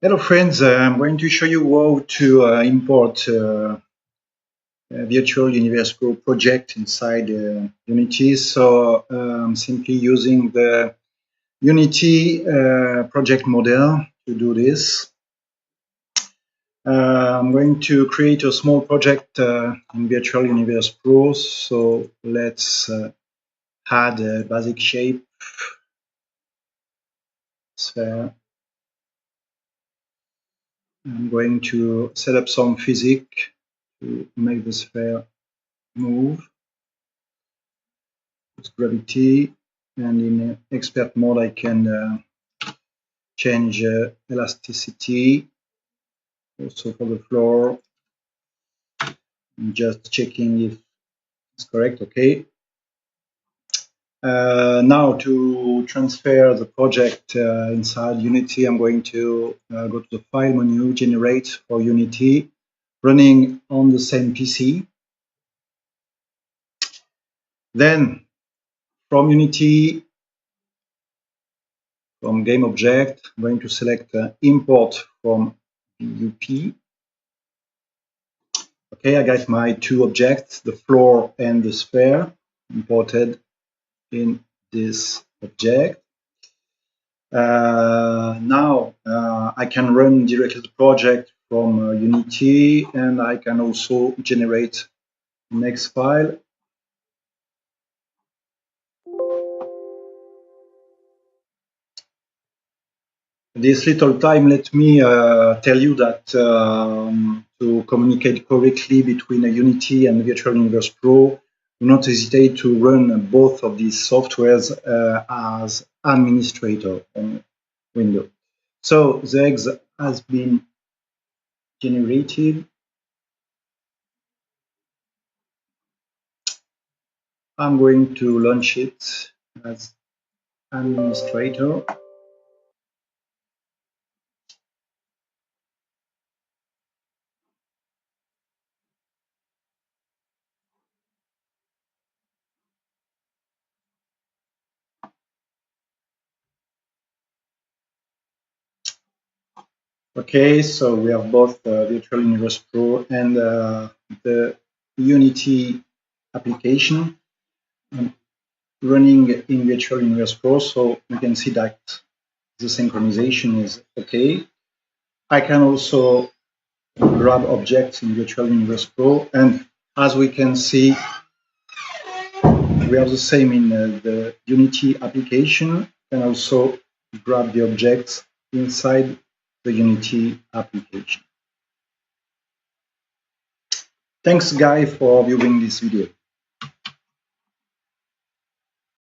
Hello friends, I'm going to show you how to import a Virtual Universe Pro project inside Unity. So I'm simply using the Unity project model to do this. I'm going to create a small project in Virtual Universe Pro. So let's add a basic shape, sphere. I'm going to set up some physics to make the sphere move with gravity, and in expert mode I can change elasticity also for the floor. I'm just checking if it's correct. Okay. Now to transfer the project inside Unity, I'm going to go to the File menu, Generate for Unity, running on the same PC. Then from Unity, from Game Object, I'm going to select Import from VUP. Okay, I got my two objects, the floor and the sphere, imported in this object. Now I can run directly the project from Unity, and I can also generate the next file. This little time let me tell you that to communicate correctly between Unity and Virtual Universe Pro, do not hesitate to run both of these softwares as administrator on Windows. So the eggs has been generated. I'm going to launch it as administrator. Okay, so we have both Virtual Universe Pro and the Unity application running in Virtual Universe Pro. So you can see that the synchronization is okay. I can also grab objects in Virtual Universe Pro, and as we can see, we have the same in the Unity application, and also grab the objects inside the Unity application. Thanks, Guy, for viewing this video.